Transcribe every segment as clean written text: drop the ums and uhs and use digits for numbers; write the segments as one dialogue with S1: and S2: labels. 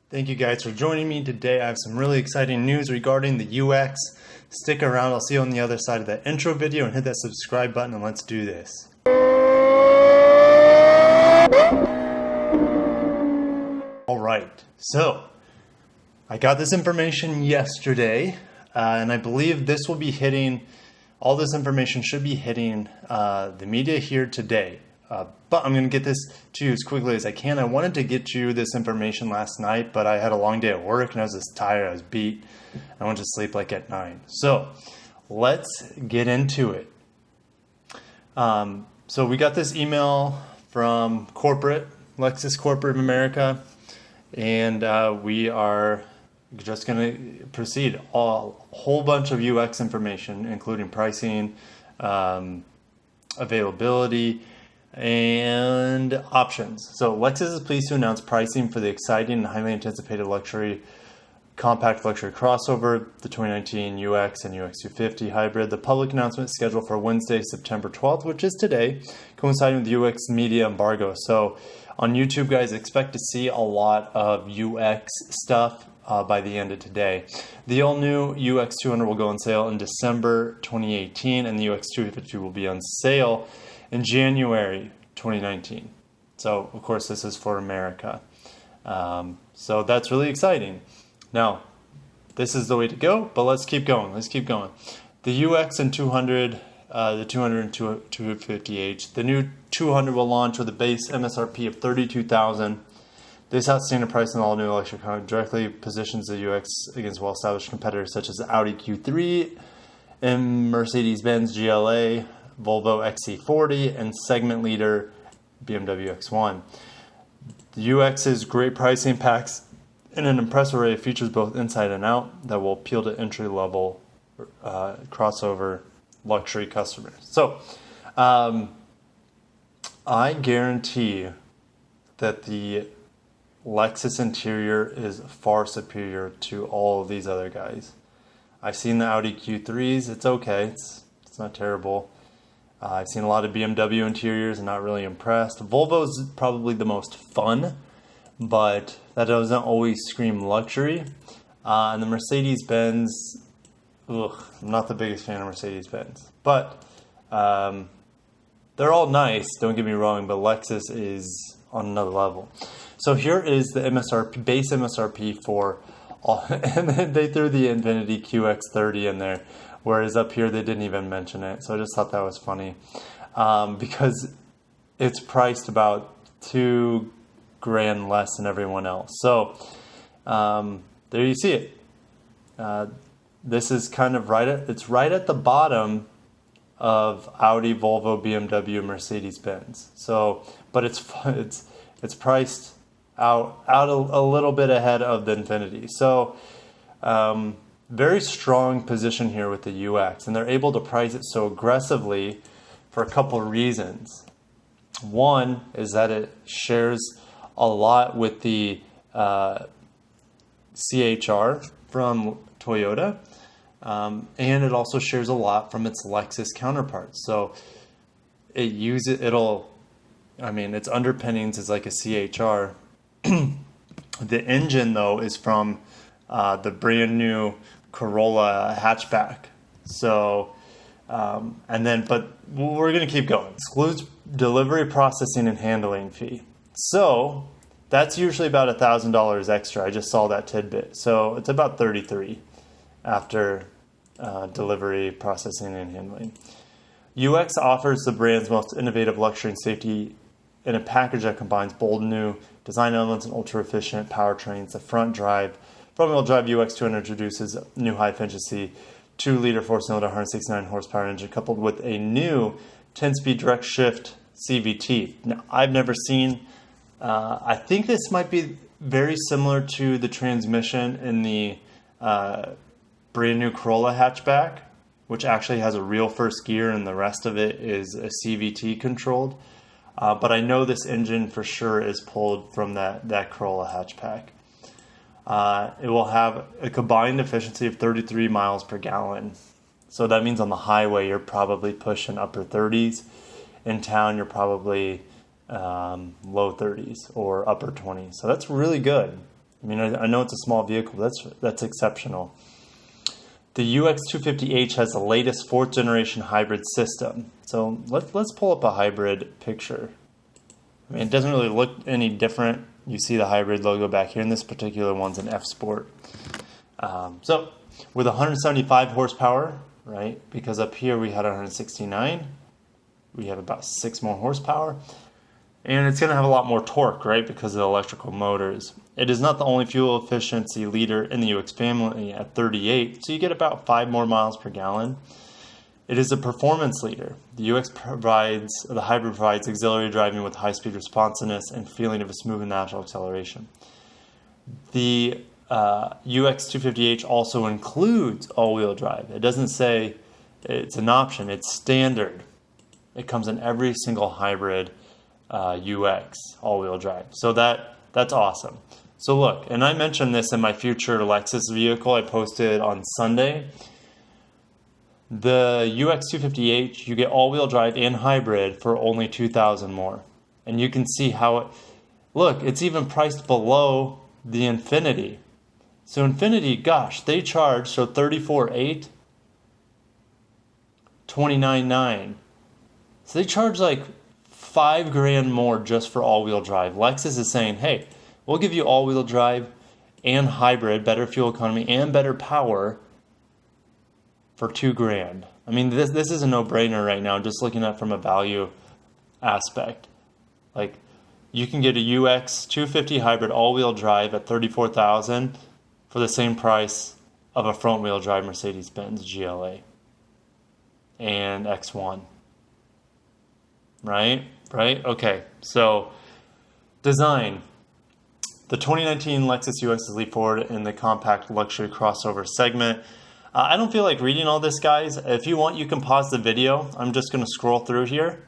S1: Thank you guys for joining me today. I have some really exciting news regarding the UX. Stick around, I'll see you on the other side of that intro video, and hit that subscribe button and let's do this. Alright, so I got this information yesterday, and I believe this will be hitting, all this information should be hitting the media here today. But I'm going to get this to you as quickly as I can. I wanted to get you this information last night, but I had a long day at work and I was just tired, I was beat. I went to sleep like at 9. So let's get into it. So we got this email from Lexus Corporate America, and we are just going to proceed. A whole bunch of UX information, including pricing, availability, and options. So Lexus is pleased to announce pricing for the exciting and highly anticipated compact luxury crossover, the 2019 UX and UX 250 hybrid. The public announcement is scheduled for Wednesday, September 12th, which is today, coinciding with the UX media embargo. So on YouTube, guys, expect to see a lot of UX stuff by the end of today. The all-new UX 200 will go on sale in December 2018, and the UX 250 will be on sale in January 2019. So, of course, this is for America. So that's really exciting. Now, this is the way to go, but let's keep going. The UX and 200, the 200 and 250H. The new 200 will launch with a base MSRP of $32,000. This outstanding price in the all-new electric car directly positions the UX against well-established competitors such as Audi Q3 and Mercedes-Benz GLA, Volvo XC40, and segment leader BMW X1. The UX's great pricing packs in an impressive array of features both inside and out that will appeal to entry-level crossover luxury customers. So, I guarantee that the Lexus interior is far superior to all of these other guys. I've seen the Audi Q3s. It's okay. It's not terrible. I've seen a lot of BMW interiors and not really impressed. Volvo's probably the most fun, but that doesn't always scream luxury. And the Mercedes-Benz, I'm not the biggest fan of Mercedes-Benz. But they're all nice, don't get me wrong, but Lexus is on another level. So here is the MSRP, base MSRP for all, and then they threw the Infiniti QX30 in there. Whereas up here, they didn't even mention it. So I just thought that was funny because it's priced about $2,000 less than everyone else. So there you see it. This is kind of it's right at the bottom of Audi, Volvo, BMW, Mercedes-Benz. So, but it's priced out a little bit ahead of the Infiniti. So, very strong position here with the UX, and they're able to price it so aggressively for a couple of reasons. One is that it shares a lot with the CHR from Toyota, and it also shares a lot from its Lexus counterparts. So its underpinnings is like a CHR. The engine, though, is from the brand new Corolla hatchback. So, but we're going to keep going. Excludes delivery, processing, and handling fee. So that's usually about $1,000 extra. I just saw that tidbit. So it's about $33 after delivery, processing, and handling. UX offers the brand's most innovative luxury and safety in a package that combines bold new design elements and ultra-efficient powertrains. The front-wheel drive UX 200 introduces new high-efficiency 2-liter 4-cylinder 169 horsepower engine coupled with a new 10-speed direct shift CVT. Now, I've never seen, I think this might be very similar to the transmission in the brand new Corolla hatchback, which actually has a real first gear and the rest of it is a CVT controlled. But I know this engine for sure is pulled from that Corolla hatchback. It will have a combined efficiency of 33 miles per gallon. So that means on the highway, you're probably pushing upper 30s. In town, you're probably low 30s or upper 20s. So that's really good. I mean, I know it's a small vehicle, but that's exceptional. The UX 250H has the latest 4th generation hybrid system. So let's pull up a hybrid picture. I mean, it doesn't really look any different. You see the hybrid logo back here, and this particular one's an F Sport. So with 175 horsepower, right? Because up here we had 169. We have about 6 more horsepower. And it's going to have a lot more torque, right? Because of the electrical motors. It is not the only fuel efficiency leader in the UX family at 38, so you get about 5 more miles per gallon. It is a performance leader. The the hybrid provides auxiliary driving with high-speed responsiveness and feeling of a smooth and natural acceleration. The UX 250H also includes all-wheel drive. It doesn't say it's an option, it's standard. It comes in every single hybrid UX all-wheel drive. So that's awesome. So look, and I mentioned this in my future Lexus vehicle I posted on Sunday. The UX 250H, you get all-wheel drive and hybrid for only $2,000 more. And you can see how look, it's even priced below the Infinity. So Infinity, gosh, they charge, so $34,800, $29,900. So they charge like $5,000 more just for all-wheel drive. Lexus is saying, hey, we'll give you all-wheel drive and hybrid, better fuel economy and better power for $2,000. I mean, this is a no-brainer right now, just looking at it from a value aspect. Like, you can get a UX 250 hybrid all-wheel drive at $34,000 for the same price of a front-wheel drive Mercedes-Benz GLA and X1. Right? Okay, so design. The 2019 Lexus UX is leap forward in the compact luxury crossover segment. I don't feel like reading all this, guys. If you want, you can pause the video. I'm just going to scroll through here.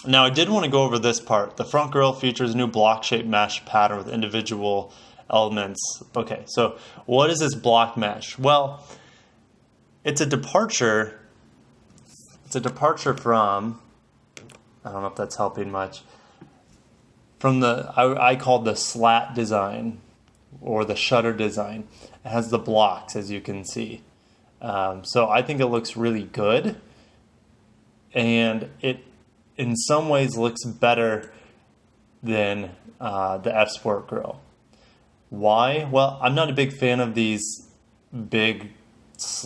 S1: Now, I did want to go over this part. The front grille features a new block-shaped mesh pattern with individual elements. Okay, so what is this block mesh? Well, it's a departure from, I don't know if that's helping much, from I called the slat design or the shutter design. It has the blocks, as you can see. So I think it looks really good. And it, in some ways, looks better than the F Sport grille. Why? Well, I'm not a big fan of these big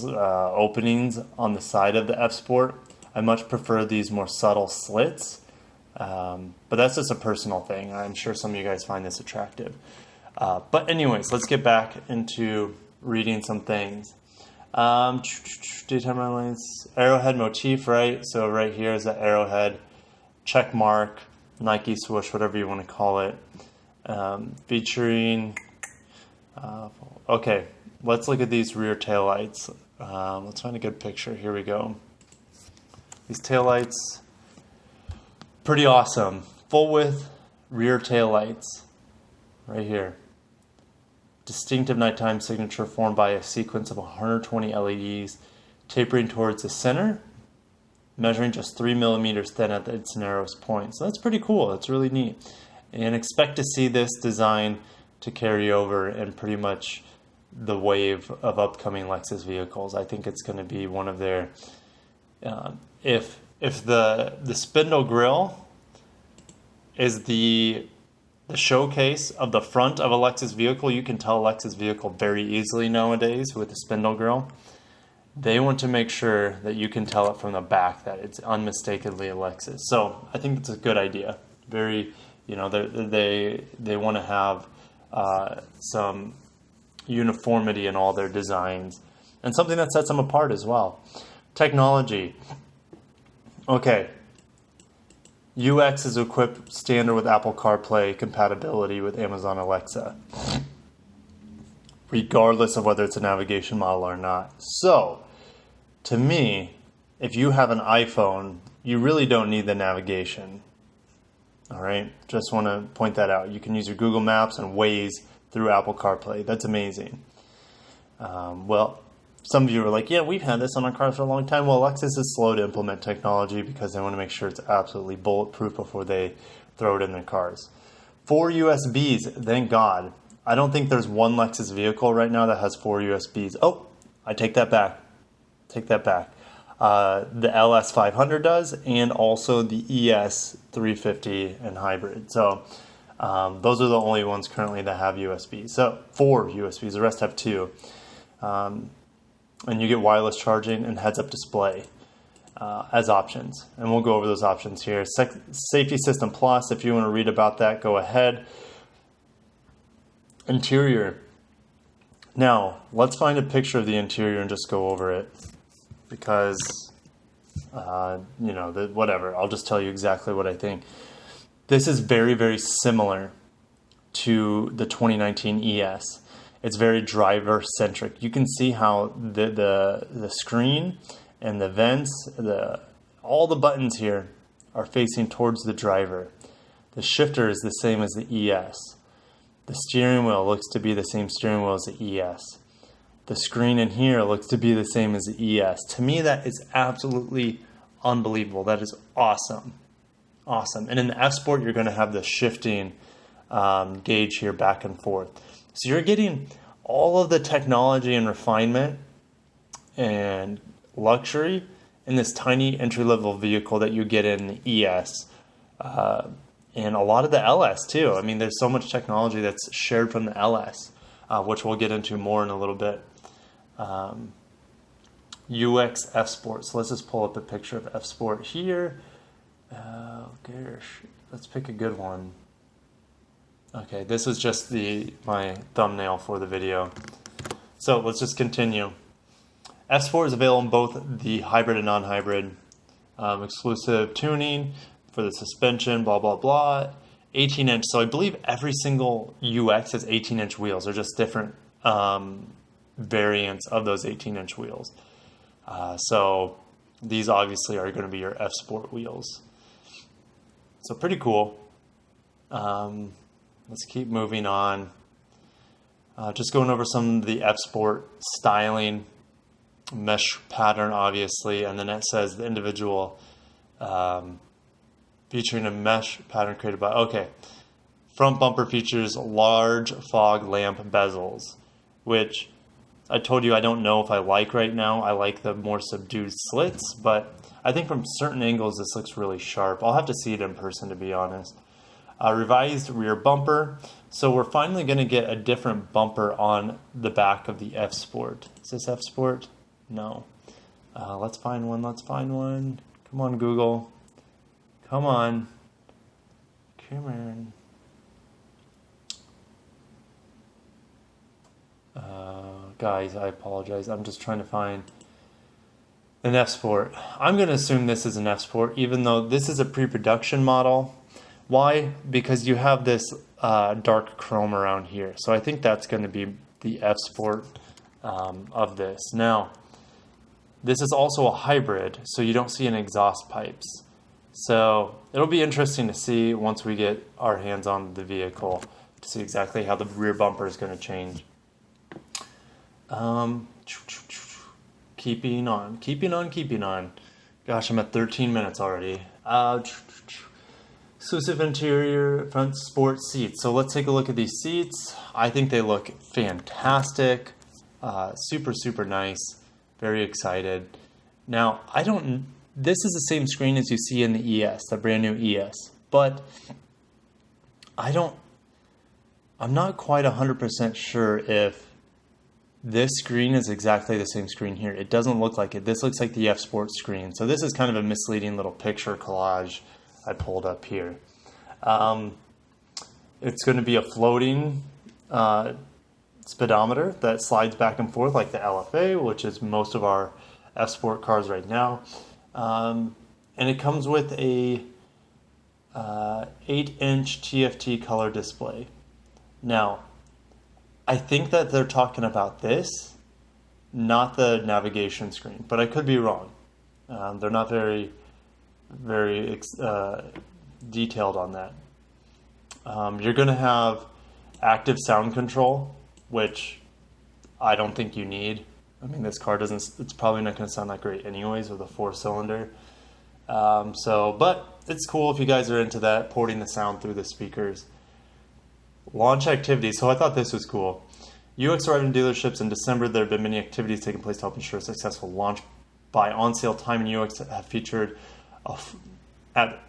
S1: openings on the side of the F Sport. I much prefer these more subtle slits. But that's just a personal thing. I'm sure some of you guys find this attractive. But anyways, let's get back into reading some things. Daytime lines, arrowhead motif, right? So right here is the arrowhead, check mark, Nike swoosh, whatever you want to call it. Featuring, okay, let's look at these rear taillights. Let's find a good picture. Here we go. These taillights, pretty awesome. Full width rear taillights, right here. Distinctive nighttime signature formed by a sequence of 120 LEDs tapering towards the center, measuring just 3 millimeters thin at its narrowest point. So that's pretty cool. That's really neat. And expect to see this design to carry over in pretty much the wave of upcoming Lexus vehicles. I think it's going to be one of their, if the spindle grille is the showcase of the front of a Lexus vehicle, you can tell a Lexus vehicle very easily nowadays with the spindle grille. They want to make sure that you can tell it from the back that it's unmistakably a Lexus. So I think it's a good idea. Very, they want to have some uniformity in all their designs and something that sets them apart as well. Technology. Okay. UX is equipped standard with Apple CarPlay compatibility with Amazon Alexa, regardless of whether it's a navigation model or not. So, to me, if you have an iPhone, you really don't need the navigation. All right? Just want to point that out. You can use your Google Maps and Waze through Apple CarPlay. That's amazing. Well, some of you are like, yeah, we've had this on our cars for a long time. Well, Lexus is slow to implement technology because they want to make sure it's absolutely bulletproof before they throw it in their cars. 4 USBs, thank God. I don't think there's one Lexus vehicle right now that has 4 USBs. Oh, I take that back. Take that back. The LS 500 does, and also the ES 350 and hybrid. So those are the only ones currently that have USBs. So 4 USBs, the rest have 2. And you get wireless charging and heads-up display as options. And we'll go over those options here. Safety System Plus, if you want to read about that, go ahead. Interior. Now, let's find a picture of the interior and just go over it. Because, whatever. I'll just tell you exactly what I think. This is very, very similar to the 2019 ES. It's very driver-centric. You can see how the screen and the vents, all the buttons here are facing towards the driver. The shifter is the same as the ES. The steering wheel looks to be the same steering wheel as the ES. The screen in here looks to be the same as the ES. To me, that is absolutely unbelievable. That is awesome. Awesome. And in the F Sport, you're going to have the shifting gauge here back and forth. So you're getting all of the technology and refinement and luxury in this tiny entry-level vehicle that you get in the ES. And a lot of the LS too. I mean, there's so much technology that's shared from the LS, which we'll get into more in a little bit. UX F Sport. So let's just pull up a picture of F Sport here. Gosh, let's pick a good one. Okay, this is just my thumbnail for the video. So let's just continue. F Sport is available in both the hybrid and non-hybrid. Exclusive tuning for the suspension, blah, blah, blah. 18-inch. So I believe every single UX has 18-inch wheels. They're just different variants of those 18-inch wheels. So these obviously are going to be your F Sport wheels. So pretty cool. Let's keep moving on. Just going over some of the F Sport styling. Mesh pattern, obviously. And then it says the individual... featuring a mesh pattern created by, front bumper features large fog lamp bezels, which I told you I don't know if I like right now. I like the more subdued slits, but I think from certain angles this looks really sharp. I'll have to see it in person, to be honest. Revised rear bumper. So we're finally going to get a different bumper on the back of the F Sport. Is this F Sport? No. Let's find one. Come on, Google. Come on. Guys, I apologize. I'm just trying to find an F Sport. I'm going to assume this is an F Sport, even though this is a pre-production model. Why? Because you have this dark chrome around here. So I think that's going to be the F Sport of this. Now, this is also a hybrid, so you don't see any exhaust pipes. So it'll be interesting to see once we get our hands on the vehicle to see exactly how the rear bumper is going to change. Keeping on. Gosh, I'm at 13 minutes already. Exclusive interior front sport seats. So let's take a look at these seats. I think they look fantastic. Super, super nice. Very excited. Now, this is the same screen as you see in the ES, the brand new ES, but I'm not quite 100% sure if this screen is exactly the same screen here. It doesn't look like it. This looks like the F Sport screen. So this is kind of a misleading little picture collage I pulled up here. It's going to be a floating speedometer that slides back and forth like the LFA, which is most of our F Sport cars right now. And it comes with a 8-inch TFT color display. Now, I think that they're talking about this, not the navigation screen, but I could be wrong. They're not very detailed on that. You're going to have active sound control, which I don't think you need. I mean, this car it's probably not going to sound that great anyways with a 4-cylinder. But it's cool if you guys are into that, porting the sound through the speakers. Launch activities. So I thought this was cool. UX arrived in dealerships in December. There have been many activities taking place to help ensure a successful launch. By on-sale time, and UX have featured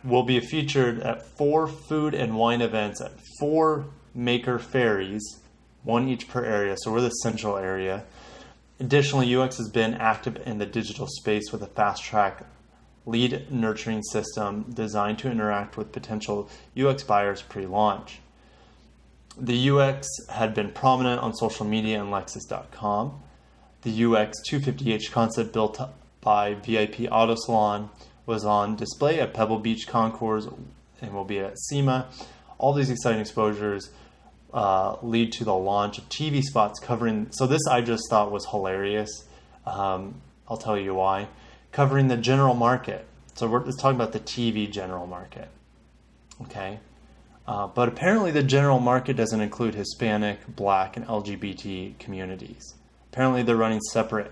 S1: will be featured at 4 food and wine events at 4 maker fairies, 1 each per area. So we're the central area. Additionally, UX has been active in the digital space with a fast-track lead nurturing system designed to interact with potential UX buyers pre-launch. The UX had been prominent on social media and Lexus.com. The UX 250H concept built by VIP Auto Salon was on display at Pebble Beach Concourse and will be at SEMA. All these exciting exposures lead to the launch of TV spots covering, so this I just thought was hilarious. I'll tell you why. Covering the general market. So we're talking about the TV general market. Okay. But apparently the general market doesn't include Hispanic, Black, and LGBT communities. Apparently they're running separate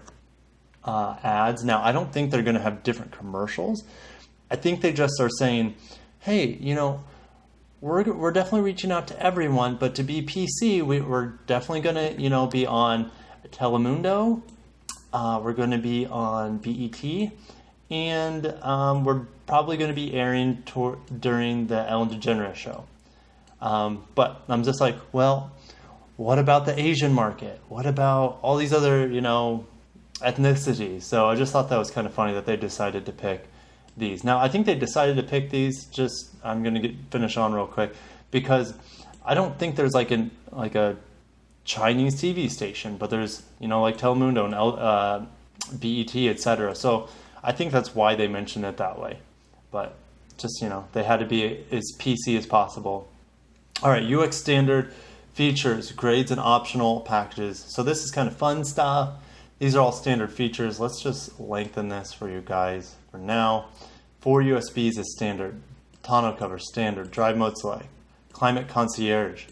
S1: ads. Now, I don't think they're going to have different commercials. I think they just are saying, hey, we're definitely reaching out to everyone, but to be PC, we're definitely going to, be on Telemundo. We're going to be on BET, and we're probably going to be airing during the Ellen DeGeneres show. But I'm just like, well, what about the Asian market? What about all these other, ethnicities? So I just thought that was kind of funny that they decided to pick these. Now, I think they decided to pick these, I'm going to finish on real quick, because I don't think there's like a Chinese TV station, but there's, like Telemundo and BET, etc. So I think that's why they mentioned it that way. But just, they had to be as PC as possible. All right, UX standard features, grades, and optional packages. So this is kind of fun stuff. These are all standard features. Let's just lengthen this for you guys for now. 4 USBs is standard. Tonneau cover, standard. Drive mode select. Climate concierge.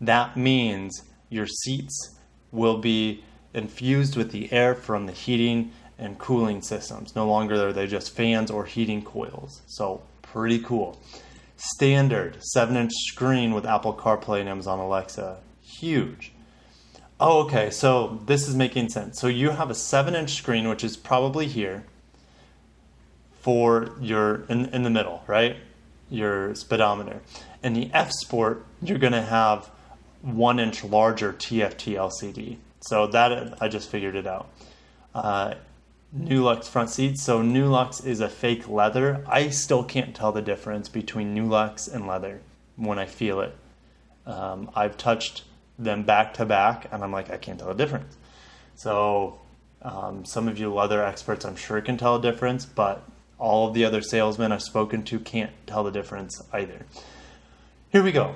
S1: That means your seats will be infused with the air from the heating and cooling systems. No longer are they just fans or heating coils. So pretty cool. Standard 7-inch screen with Apple CarPlay and Amazon Alexa. Huge. Oh, okay, so this is making sense. So you have a 7-inch screen, which is probably here, for your, in the middle, right? Your speedometer. In the F Sport, you're gonna have 1-inch larger TFT LCD. So that, I just figured it out. Nulux front seats. So Nulux is a fake leather. I still can't tell the difference between Nulux and leather when I feel it. I've touched them back to back, and I'm like, I can't tell the difference. So some of you leather experts, I'm sure, can tell the difference, but all of the other salesmen I've spoken to can't tell the difference either. Here we go.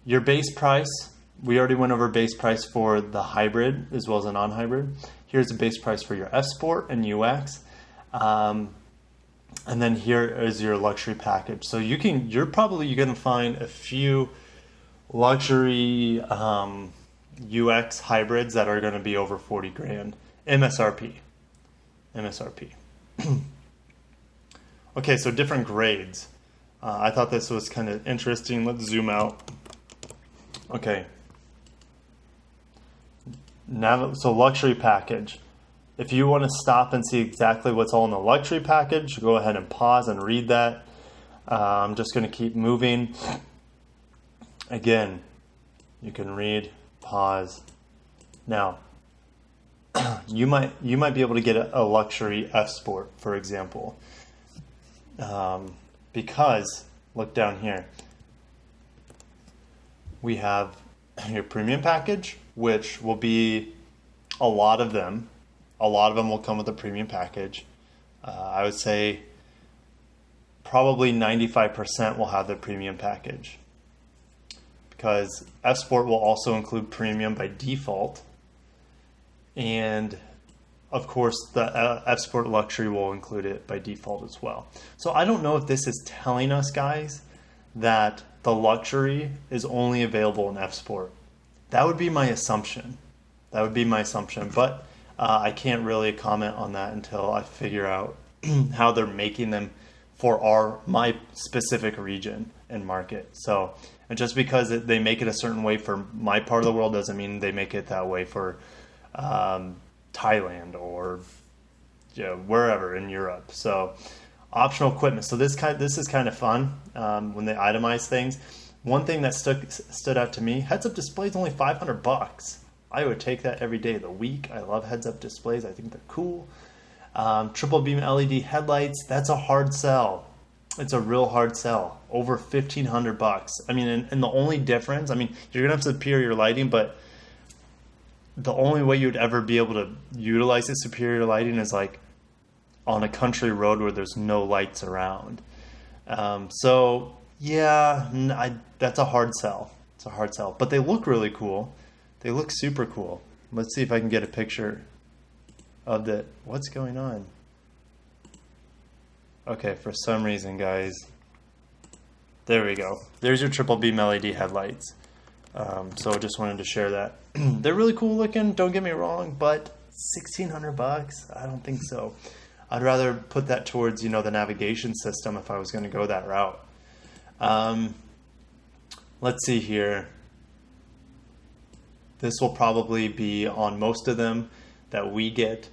S1: Your base price. We already went over base price for the hybrid as well as a non-hybrid. Here's the base price for your F Sport and UX. And then here is your luxury package. So you're probably going to find a few luxury UX hybrids that are going to be over 40 grand MSRP. Okay, so different grades. I thought this was kind of interesting. Let's zoom out. Okay. Now, so luxury package. If you want to stop and see exactly what's all in the luxury package, go ahead and pause and read that. I'm just going to keep moving. Again, you can read, pause. Now, you might be able to get a luxury F Sport, for example, because look down here. We have your premium package, which will be a lot of them. A lot of them will come with a premium package. I would say probably 95% will have the premium package, because F Sport will also include premium by default. And of course, the F Sport Luxury will include it by default as well. So I don't know if this is telling us, guys, that the Luxury is only available in F Sport. That would be my assumption. But I can't really comment on that until I figure out how they're making them for my specific region and market. So And just because they make it a certain way for my part of the world doesn't mean they make it that way for Thailand or wherever in Europe. So optional equipment. So this is kind of fun when they itemize things. One thing that stood out to me: heads-up display is only $500. I would take that every day of the week. I love heads-up displays. I think they're cool. Triple beam LED headlights. That's a hard sell. It's a real hard sell. Over $1,500. I mean, and the only difference, I mean, you're gonna have superior lighting, but the only way you'd ever be able to utilize this superior lighting is like on a country road where there's no lights around. So yeah, that's a hard sell. It's a hard sell, but they look really cool. They look super cool. Let's see if I can get a picture of what's going on. Okay, for some reason, guys, there we go. There's your triple beam LED headlights. So I just wanted to share that. They're really cool looking, don't get me wrong, but $1,600? I don't think so. I'd rather put that towards, the navigation system if I was going to go that route. Let's see here. This will probably be on most of them that we get.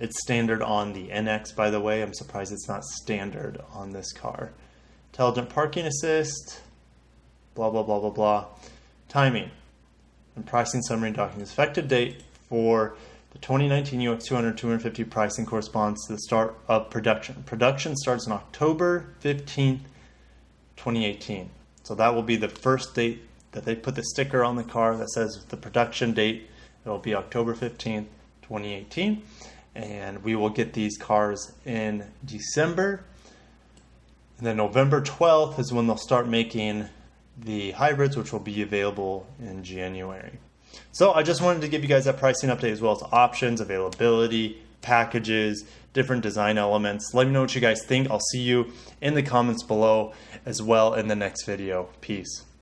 S1: It's standard on the NX, by the way. I'm surprised it's not standard on this car. Intelligent parking assist, blah, blah, blah, blah, blah. Timing and pricing summary documents. Effective date for the 2019 UX 250 pricing corresponds to the start of production. Production starts on October 15th, 2018. So that will be the first date that they put the sticker on the car that says the production date. It will be October 15th, 2018. And we will get these cars in December. And then November 12th is when they'll start making the hybrids, which will be available in January. So I just wanted to give you guys that pricing update as well as options, availability, packages, different design elements. Let me know what you guys think. I'll see you in the comments below as well in the next video. Peace.